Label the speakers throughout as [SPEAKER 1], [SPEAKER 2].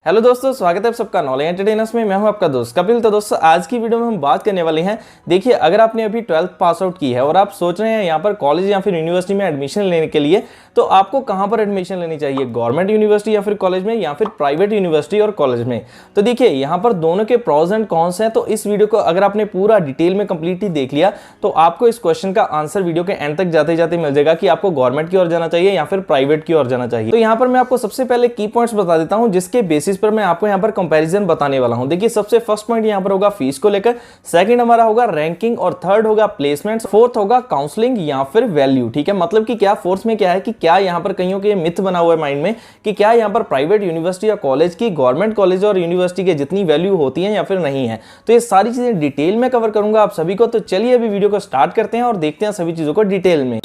[SPEAKER 1] Hello दोस्तों, स्वागत है आप सबका नॉलेज एंटरटेनर्स में। मैं हूं आपका दोस्त कपिल। तो दोस्तों आज की वीडियो में हम बात करने वाले हैं, देखिए अगर आपने अभी 12th पास आउट की है और आप सोच रहे हैं यहाँ पर कॉलेज या फिर यूनिवर्सिटी में एडमिशन लेने के लिए, तो आपको कहाँ पर एडमिशन लेनी चाहिए, गवर्नमेंट यूनिवर्सिटी या फिर कॉलेज में या फिर प्राइवेट यूनिवर्सिटी और कॉलेज में। तो देखिए यहाँ पर दोनों के प्रॉज एंड कॉन्स हैं। तो इस वीडियो को अगर आपने पूरा डिटेल में कंप्लीटली देख लिया तो आपको इस क्वेश्चन का आंसर वीडियो के एंड तक जाते जाते मिल जाएगा कि आपको गवर्नमेंट की ओर जाना चाहिए या फिर प्राइवेट की ओर जाना चाहिए। तो यहाँ पर मैं आपको सबसे पहले की पॉइंट्स बता देता हूँ जिसके बेसिस पर मैं आपको यहाँ पर कंपैरिजन बताने वाला हूं। देखिए सबसे फर्स्ट पॉइंट यहां पर होगा फीस को लेकर, सेकंड हमारा होगा रैंकिंग और थर्ड होगा प्लेसमेंट्स, फोर्थ होगा काउंसलिंग या फिर वैल्यू। ठीक है, मतलब कि क्या फोर्थ में क्या है कि क्या यहां पर कईयों के मिथ बना हुआ है माइंड में कि क्या यहां पर प्राइवेट यूनिवर्सिटी या कॉलेज की गवर्नमेंट कॉलेज और यूनिवर्सिटी के जितनी वैल्यू होती है या फिर नहीं है। तो ये सारी चीजें डिटेल में कवर करूंगा आप सभी को। तो चलिए अभी वीडियो को स्टार्ट करते हैं और देखते हैं सभी चीजों को डिटेल में।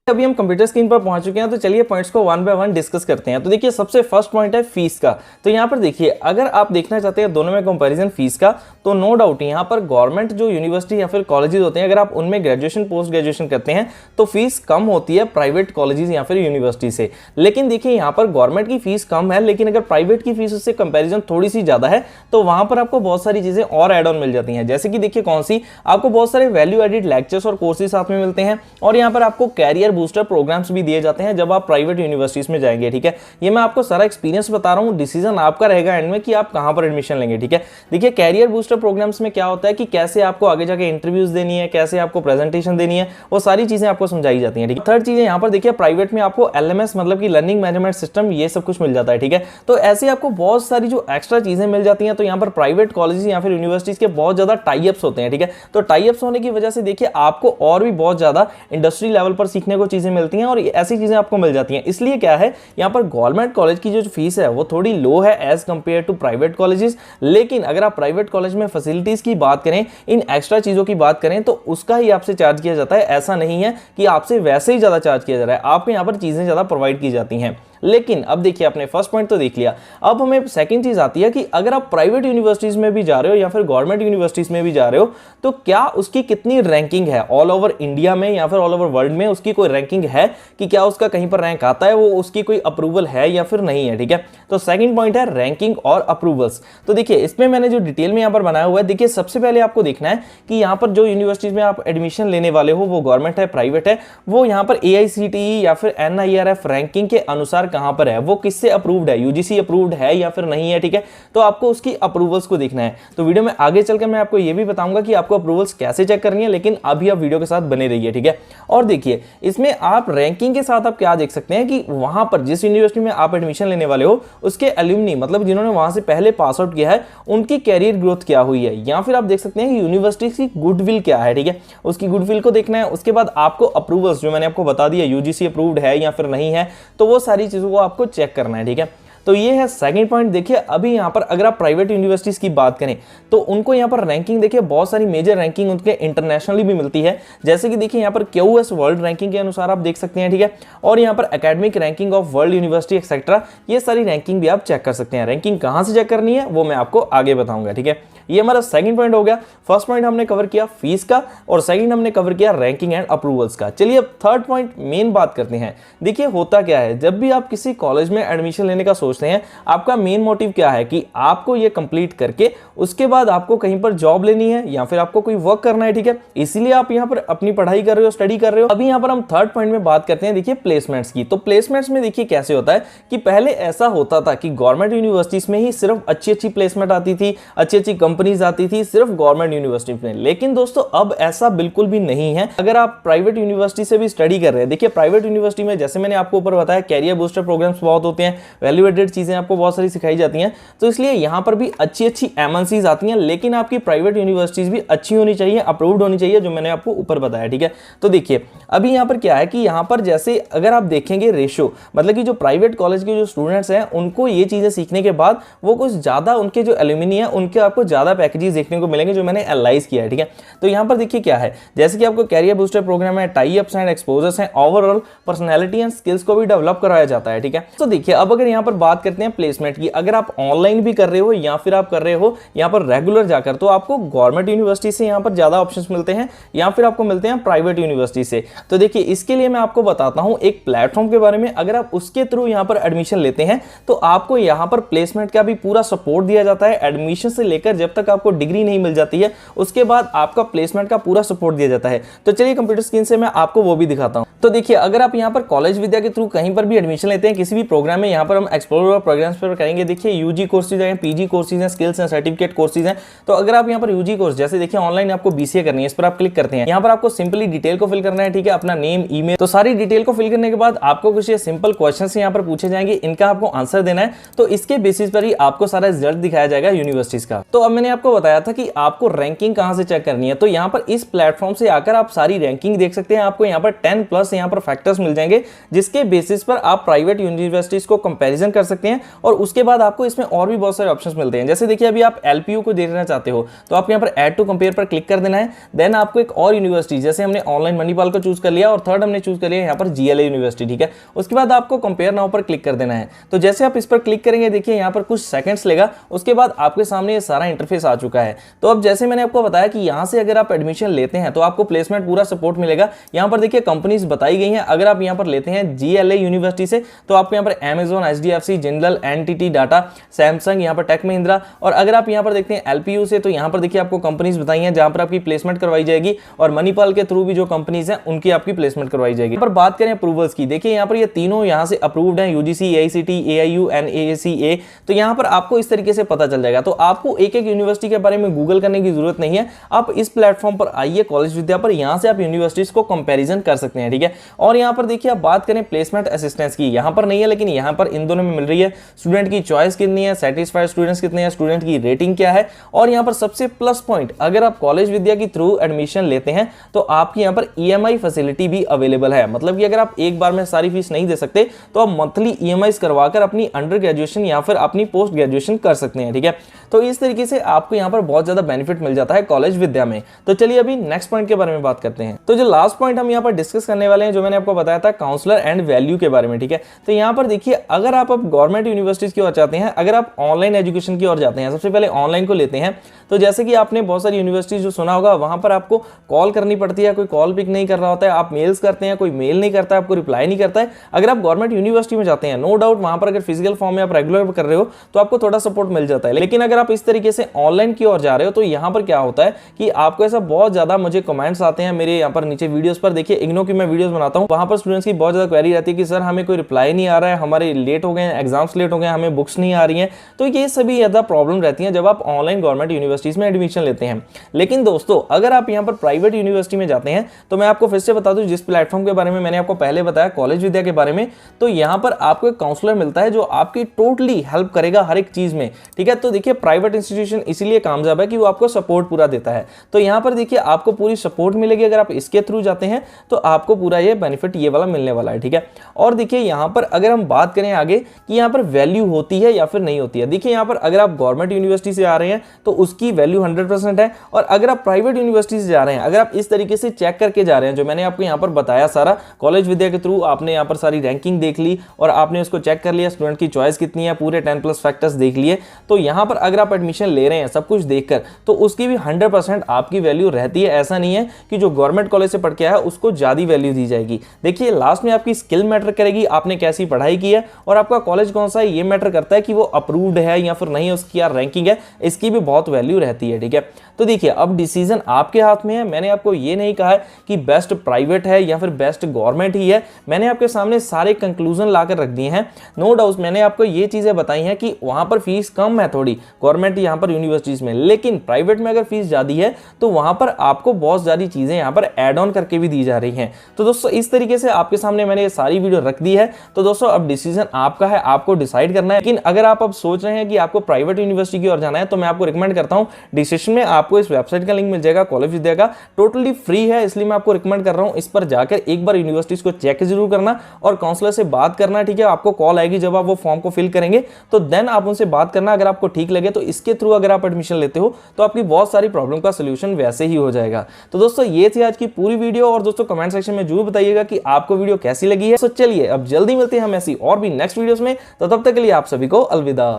[SPEAKER 1] अभी हम कंप्यूटर स्क्रीन पर पहुंच चुके हैं, तो चलिए पॉइंट्स को वन बाय वन डिस्कस करते हैं। तो देखिए सबसे फर्स्ट पॉइंट है फीस का। तो यहां पर देखिए अगर आप देखना चाहते हैं दोनों में कंपैरिजन फीस का, तो नो डाउट यहां पर गवर्नमेंट जो यूनिवर्सिटी या फिर कॉलेजेस होते हैं, अगर आप उनमें ग्रेजुएशन पोस्ट ग्रेजुएशन करते हैं तो फीस कम होती है प्राइवेट कॉलेजेस या फिर यूनिवर्सिटी से। लेकिन देखिए यहां पर गवर्नमेंट की फीस कम है, लेकिन अगर प्राइवेट की फीस उससे कंपेरिजन थोड़ी सी ज्यादा है तो वहां पर आपको बहुत सारी चीजें और एड ऑन मिल जाती हैं। जैसे कि देखिए कौन सी, आपको बहुत सारे वैल्यू एडिड लेक्चर्स और कोर्सेज साथ में मिलते हैं, और यहाँ पर आपको कैरियर बूस्टर प्रोग्राम्स भी दिए जाते हैं जब आप प्राइवेट यूनिवर्सिटीज में जाएंगे। ठीक है, ये मैं आपको सारा एक्सपीरियंस बता रहा हूं, डिसीजन आपका रहेगा एंड में कि आप कहां पर एडमिशन लेंगे। ठीक है, देखिए कैरियर बूस्टर प्रोग्राम्स में क्या होता है कि कैसे आपको आगे जाके इंटरव्यूज देनी है, कैसे आपको प्रेजेंटेशन देनी है, वो सारी चीजें आपको समझाई जाती हैं। ठीक है, थर्ड चीज यहां पर देखिए प्राइवेट में आपको LMS मतलब कि लर्निंग मैनेजमेंट सिस्टम, ये सब कुछ मिल जाता है। ठीक है, तो ऐसे आपको बहुत सारी जो एक्स्ट्रा चीजें मिल जाती हैं। तो यहां पर प्राइवेट कॉलेज या फिर यूनिवर्सिटीज के बहुत ज्यादा टाइअप्स होते हैं। ठीक है, तो टाइअप्स होने की वजह से देखिए आपको और भी बहुत ज्यादा इंडस्ट्री लेवल पर सीखने को चीजें मिलती हैं और ऐसी चीजें आपको मिल जाती हैं। इसलिए क्या है, यहां पर गवर्नमेंट कॉलेज की जो फीस है वो थोड़ी लो है as compared to private colleges. लेकिन अगर आप प्राइवेट कॉलेज में फैसिलिटीज की बात करें, इन एक्स्ट्रा चीजों की बात करें, तो उसका ही आपसे चार्ज किया जाता है। ऐसा नहीं है कि आपसे वैसे ही ज्यादा चार्ज किया जा रहा है, आपको यहां पर चीजें ज्यादा प्रोवाइड की जाती हैं। लेकिन अब देखिए आपने फर्स्ट पॉइंट तो देख लिया, अब हमें सेकंड चीज आती है कि अगर आप प्राइवेट यूनिवर्सिटीज में भी जा रहे हो या फिर गवर्नमेंट यूनिवर्सिटीज में भी जा रहे हो, तो क्या उसकी कितनी रैंकिंग है ऑल ओवर इंडिया में या फिर ऑल ओवर वर्ल्ड में, उसकी कोई रैंकिंग है कि क्या उसका कहीं पर रैंक आता है, वो उसकी कोई अप्रूवल है या फिर नहीं है। ठीक है, तो सेकंड पॉइंट है रैंकिंग और अप्रूवल्स। तो देखिए इसमें मैंने जो डिटेल में यहां पर बनाया हुआ है, देखिए सबसे पहले आपको देखना है कि यहां पर जो यूनिवर्सिटीज में आप एडमिशन लेने वाले हो वो गवर्नमेंट है प्राइवेट है, वो यहां पर AICTE या फिर NIRF रैंकिंग के अनुसार कहां पर है, वो किससे अप्रूव्ड है, UGC अप्रूव्ड है या फिर नहीं है। ठीक है, तो आपको उसकी अप्रूवल्स को देखना है। तो वीडियो में आगे चलकर मैं आपको ये भी बताऊंगा कि आपको अप्रूवल्स कैसे चेक करनी है, लेकिन अभी आप वीडियो के साथ बने रहिए। ठीक है, और देखिए इसमें आप रैंकिंग के साथ आप क्या देख सकते हैं कि वहां पर जिस यूनिवर्सिटी में आप एडमिशन लेने वाले हो उसके एल्यूमनी मतलब जिन्होंने वहां से पहले पास आउट किया है उनकी कैरियर ग्रोथ क्या हुई है, या फिर आप देख सकते हैं कि यूनिवर्सिटी की गुडविल क्या है। ठीक है, उसकी गुडविल को देखना है। उसके बाद आपको अप्रूवल्स जो मैंने आपको बता दिया, UGC अप्रूव्ड है या फिर नहीं है, तो वो सारी चीजों को आपको चेक करना है। ठीक है, तो ये है सेकंड पॉइंट। देखिए अभी यहां पर अगर आप प्राइवेट यूनिवर्सिटीज की बात करें तो उनको यहां पर रैंकिंग देखिए बहुत सारी मेजर रैंकिंग उनके इंटरनेशनली भी मिलती है। जैसे कि देखिए यहां पर QS वर्ल्ड रैंकिंग के अनुसार आप देख सकते हैं। ठीक है, और यहां पर academic ranking of world university etcetera, ये सारी रैंकिंग भी आप चेक कर सकते हैं। रैंकिंग कहां से चेक करनी है वो मैं आपको आगे बताऊंगा। ठीक है, ये हमारा सेकंड पॉइंट हो गया। फर्स्ट पॉइंट हमने कवर किया फीस का और सेकंड हमने कवर किया रैंकिंग एंड अप्रूवल्स का। चलिए अब थर्ड पॉइंट मेन बात करते हैं। देखिए होता क्या है, जब भी आप किसी कॉलेज में एडमिशन लेने का सोचते हैं, आपका मेन मोटिव क्या है कि आपको ये कंप्लीट करके उसके बाद आपको कहीं पर जॉब लेनी है या फिर आपको कोई वर्क करना है। ठीक है, इसीलिए आप यहाँ पर अपनी पढ़ाई कर रहे हो, स्टडी कर रहे हो। अभी यहाँ पर हम थर्ड पॉइंट में बात करते हैं देखिए प्लेसमेंट्स की। तो प्लेसमेंट्स में देखिए कैसे होता है कि पहले ऐसा होता था कि गवर्नमेंट यूनिवर्सिटीज में ही सिर्फ अच्छी अच्छी प्लेसमेंट आती थी, अच्छी अच्छी कंपनीज आती थी सिर्फ गवर्नमेंट यूनिवर्सिटी में। लेकिन दोस्तों अब ऐसा बिल्कुल भी नहीं है। अगर आप प्राइवेट यूनिवर्सिटी से भी स्टडी कर रहे हैं, देखिए प्राइवेट यूनिवर्सिटी में जैसे मैंने आपको ऊपर बताया कैरियर बूस्टर प्रोग्राम्स बहुत होते हैं, वैल्यू एडेड चीजें आपको बहुत सारी सिखाई जाती हैं। तो इसलिए यहां पर भी अच्छी अच्छी MNCs आती हैं, लेकिन आपकी प्राइवेट यूनिवर्सिटीज भी अच्छी होनी चाहिए, अप्रूव्ड होनी चाहिए, जो मैंने आपको ऊपर बताया। ठीक है, तो देखिए अभी यहां पर क्या है कि यहां पर जैसे अगर आप देखेंगे रेशियो, मतलब कि जो प्राइवेट कॉलेज के जो स्टूडेंट्स हैं उनको ये चीजें सीखने के बाद वो कुछ ज्यादा उनके जो एल्यूमिनी है उनके आपको ज्यादा ज्यादा पैकेजेस देखने को मिलेंगे जो मैंने एनालाइज किया है, ठीक है। तो यहाँ पर देखिए क्या है, जैसे कि आपको कैरियर बूस्टर प्रोग्राम है, टाई अप्स एंड एक्सपोजर्स हैं, ओवरऑल पर्सनैलिटी एंड स्किल्स को भी डेवलप कराया जाता है, ठीक है। तो देखिए अब अगर यहाँ पर बात करते हैं प्लेसमेंट की, अगर आप ऑनलाइन भी कर रहे हो या फिर आप कर रहे हो यहाँ पर रेगुलर जाकर, तो आपको गवर्नमेंट यूनिवर्सिटी से यहाँ पर ज्यादा ऑप्शंस मिलते हैं या फिर आपको मिलते हैं प्राइवेट यूनिवर्सिटी से। तो देखिए इसके लिए मैं आपको बताता हूं एक प्लेटफॉर्म के बारे में। अगर आप उसके थ्रू यहाँ पर एडमिशन लेते हैं तो आपको यहाँ पर प्लेसमेंट का भी पूरा सपोर्ट दिया जाता है। एडमिशन से लेकर जब तक आपको डिग्री नहीं मिल जाती है उसके बाद आपका प्लेसमेंट का पूरा सपोर्ट दिया जाता है। तो चलिए कंप्यूटर स्क्रीन से मैं आपको वो भी दिखाता हूं। तो देखिए अगर आप यहाँ पर कॉलेज विद्या के थ्रू कहीं पर भी एडमिशन लेते हैं किसी भी प्रोग्राम में, यहाँ पर हम एक्सप्लोर प्रोग्राम्स पर करेंगे। देखिए यूजी कोर्सेज हैं, पीजी कोर्सेज हैं, स्किल्स एंड सर्टिफिकेट कोर्सेज हैं। तो अगर आप यहाँ पर यूजी कोर्स जैसे देखिए ऑनलाइन आपको बीसीए करनी है, इस पर आप क्लिक करते हैं, यहाँ पर आपको सिंपली डिटेल को फिल करना है, ठीक है, अपना नेम, ईमेल। तो सारी डिटेल को फिल करने के बाद आपको कुछ सिंपल क्वेश्चंस यहाँ पर पूछे जाएंगे, इनका आपको आंसर देना है। तो इसके बेसिस पर ही आपको सारा रिजल्ट दिखाया जाएगा यूनिवर्सिटीज का। तो अब मैंने आपको बताया था कि आपको रैंकिंग कहां से चेक करनी है। तो यहाँ पर इस प्लेटफॉर्म से आकर आप सारी रैंकिंग देख सकते हैं। आपको यहाँ पर 10+ यहाँ पर फैक्टर्स मिल जाएंगे जिसके बेसिस पर आप प्राइवेट यूनिवर्सिटीज को कंपैरिजन कर सकते हैं। और उसके बाद आपको इसमें और भी बहुत सारे ऑप्शंस मिलते हैं। जैसे देखिए अभी आप एलपीयू को देखना चाहते हो तो आप यहाँ पर ऐड टू कंपेयर पर क्लिक कर देना है। देन आपको एक और यूनिवर्सिटी, जैसे हमने ऑनलाइन मणिपाल को चूज कर लिया और थर्ड हमने चूज कर लिया यहाँ पर जीएलए यूनिवर्सिटी, ठीक है। उसके बाद आपको कंपेयर नाउ पर क्लिक कर देना है। तो जैसे आप इस पर क्लिक करेंगे देखिए यहाँ पर कुछ सेकंड्स लेगा, उसके बाद आपके सामने ये सारा इंटरफेस आ चुका है। तो अब जैसे मैंने आपको बताया कि यहाँ से अगर आप एडमिशन लेते हैं तो आपको प्लेसमेंट पूरा सपोर्ट मिलेगा। यहाँ पर देखिए कंपनीज बताई गई हैं। अगर आप यहाँ पर लेते हैं जीएलए यूनिवर्सिटी से तो आपको यहाँ पर Amazon, HDFC, Jindal, NTT Data, Samsung, यहाँ पर टेक महिंद्रा। और अगर आप यहाँ पर देखते हैं एलपीयू से तो यहाँ पर देखिए आपको कंपनीज बताई हैं जहां पर आपकी प्लेसमेंट करवाई जाएगी। और मणिपाल के थ्रू भी जो कंपनीज हैं उनकी आपकी प्लेसमेंट करवाई जाएगी। पर बात करें अप्रूवल्स की, देखिए यहाँ पर ये तीनों यहाँ से अप्रूव्ड हैं, यूजीसी, एआईसीटी, एआईयू, एनएसीए। तो यहाँ पर आपको इस तरीके से पता चल जाएगा। तो आपको एक एक यूनिवर्सिटी के बारे में गूगल करने की जरूरत नहीं है। आप इस प्लेटफॉर्म पर आइए कॉलेज विद्या पर, यहाँ से आप यूनिवर्सिटीज को कंपैरिजन कर सकते हैं, ठीक है। और यहाँ पर देखिए आप बात करें प्लेसमेंट असिस्टेंस की, यहाँ पर नहीं है लेकिन यहाँ पर इन दोनों में मिल रही है। स्टूडेंट की चॉइस कितनी है, सेटिस्फाइड स्टूडेंट्स कितने हैं, स्टूडेंट की रेटिंग क्या है। और यहाँ पर सबसे प्लस पॉइंट, अगर आप कॉलेज विद्या की थ्रू एडमिशन लेते हैं तो आपकी यहाँ पर ईएमआई फैसिलिटी भी अवेलेबल है। मतलब कि अगर आप एक बार में सारी फीस नहीं दे सकते तो आप मंथली ईएमआई करवाकर अपनी अंडर ग्रेजुएशन या फिर अपनी पोस्ट ग्रेजुएशन कर सकते हैं, ठीक है। तो इस तरीके से आपको यहाँ पर बहुत ज्यादा बेनिफिट मिल जाता है कॉलेज विद्या में। तो चलिए अभी नेक्स्ट पॉइंट के बारे में बात करते हैं। तो जो लास्ट पॉइंट हम यहाँ पर डिस्कस करने वाले हैं, जो मैंने आपको बताया था काउंसलर एंड वैल्यू के बारे में, ठीक है। तो यहाँ पर देखिए अगर आप अब गवर्नमेंट यूनिवर्सिटीज की ओर जाते हैं, अगर आप ऑनलाइन एजुकेशन की ओर जाते हैं, सबसे पहले ऑनलाइन को लेते हैं। तो जैसे कि आपने बहुत सारी यूनिवर्सिटीज जो सुना होगा वहां पर आपको कॉल करनी पड़ती है, कोई कॉल पिक नहीं कर रहा होता है, आप मेल्स करते हैं, कोई मेल नहीं करता है, आपको रिप्लाई नहीं करता है। अगर आप गवर्नमेंट यूनिवर्सिटी में जाते हैं, नो डाउट वहां पर अगर फिजिकल फॉर्म में आप रेगुलर कर रहे हो तो आपको थोड़ा सपोर्ट मिल जाता है। लेकिन अगर आप इस तरीके से ऑनलाइन की ओर जा रहे हो तो यहाँ पर क्या होता है कि आपको ऐसा बहुत ज्यादा मुझे कमेंट्स आते हैं मेरे यहाँ पर नीचे वीडियोस पर। देखिए इग्नो की मैं वीडियोस बनाता हूँ, वहां पर स्टूडेंट्स की बहुत ज्यादा क्वेरी रहती है कि सर हमें कोई रिप्लाई नहीं आ रहा है, हमारे लेट हो गए हैं, एग्जाम्स लेट हो गए, हमें बुक्स नहीं आ रही हैं। तो ये सभी ज्यादा प्रॉब्लम रहती है जब आप ऑनलाइन गवर्नमेंट यूनिवर्सिटीज में एडमिशन लेते हैं। लेकिन दोस्तों अगर आप यहाँ पर प्राइवेट यूनिवर्सिटी में जाते हैं तो मैं आपको फिर से बता दूं, जिस प्लेटफॉर्म के बारे में मैंने आपको पहले बताया कॉलेज विद्या के बारे में, तो यहाँ पर आपको एक काउंसलर मिलता है जो आपकी टोटली हेल्प करेगा हर एक चीज में, ठीक है। तो देखिए प्राइवेट इंस्टीट्यूशन इसीलिए कामयाब है कि वो आपको सपोर्ट पूरा देता है। तो यहाँ पर देखिए आपको पूरी सपोर्ट मिलेगी। अगर आप इसके थ्रू जाते हैं तो आपको पूरा ये बेनिफिट ये वाला मिलने वाला है, ठीक है। और देखिए यहाँ पर अगर हम बात करें आगे कि यहाँ पर वैल्यू होती है या फिर नहीं होती है, देखिए यहाँ पर अगर आप गवर्नमेंट यूनिवर्सिटी से आ रहे हैं तो उसकी वैल्यू 100% है। और अगर आप प्राइवेट यूनिवर्सिटी से जा रहे हैं, अगर आप इस तरीके से चेक करके जा रहे हैं जो मैंने आपको यहाँ पर बताया सारा कॉलेज विद्या के थ्रू, आपने यहाँ पर सारी रैंकिंग देख ली और आपने उसको चेक कर लिया, स्टूडेंट की चॉइस कितनी है, पूरे 10+ फैक्टर्स देख लिए, तो यहाँ पर अगर आप एडमिशन ले रहे हैं सब कुछ देखकर तो उसकी भी 100% आपकी वैल्यू रहती है। ऐसा नहीं है कि जो गवर्नमेंट कॉलेज से पढ़ के आया उसको ज्यादा वैल्यू दी जाएगी। देखिए लास्ट में आपकी स्किल मैटर करेगी, आपने कैसी पढ़ाई की है और आपका कॉलेज कौन सा है ये मैटर करता है कि वो अप्रूव्ड है या फिर नहीं, उसकी यार रैंकिंग है, इसकी भी बहुत वैल्यू रहती है, ठीक है। तो देखिए अब डिसीजन आपके हाथ में है। मैंने आपको ये नहीं कहा है कि बेस्ट प्राइवेट है या फिर बेस्ट गवर्नमेंट ही है, मैंने आपके सामने सारे कंक्लूजन लाकर रख दिए हैं। नो डाउट मैंने आपको ये चीजें बताई हैं कि वहां पर फीस कम है थोड़ी गवर्नमेंट यहाँ पर यूनिवर्सिटीज में, लेकिन प्राइवेट में अगर फीस ज्यादा है तो वहां पर आपको बहुत सारी चीजें यहाँ पर एड ऑन करके भी दी जा रही हैं। तो दोस्तों इस तरीके से आपके सामने मैंने ये सारी वीडियो रख दी है। तो दोस्तों अब डिसीजन आपका है, आपको डिसाइड करना है। लेकिन अगर आप अब सोच रहे हैं कि आपको प्राइवेट यूनिवर्सिटी की ओर जाना है तो मैं आपको रिकमेंड करता हूं, डिस्क्रिप्शन में आपको इस वेबसाइट का लिंक मिल जाएगा कॉलेज विद्या का, टोटली फ्री है, इसलिए मैं आपको रिकमेंड कर रहा हूं इस पर जाकर एक बार यूनिवर्सिटीज को चेक जरूर करना और काउंसलर से बात करना, ठीक है। आपको कॉल आएगी जब आप वो फॉर्म को फिल करेंगे तो देन आप उनसे बात करना। अगर आपको ठीक लगे तो इसके थ्रू अगर अगर आप एडमिशन लेते हो तो आपकी बहुत सारी प्रॉब्लम का सोल्यूशन वैसे ही हो जाएगा। तो दोस्तों ये थी आज की पूरी वीडियो, और दोस्तों कमेंट सेक्शन में जरूर बताइएगा कि आपको वीडियो कैसी लगी है। तो चलिए अब जल्दी मिलते हैं हम ऐसी और भी नेक्स्ट वीडियोस में, तो तब तक के लिए आप सभी को अलविदा।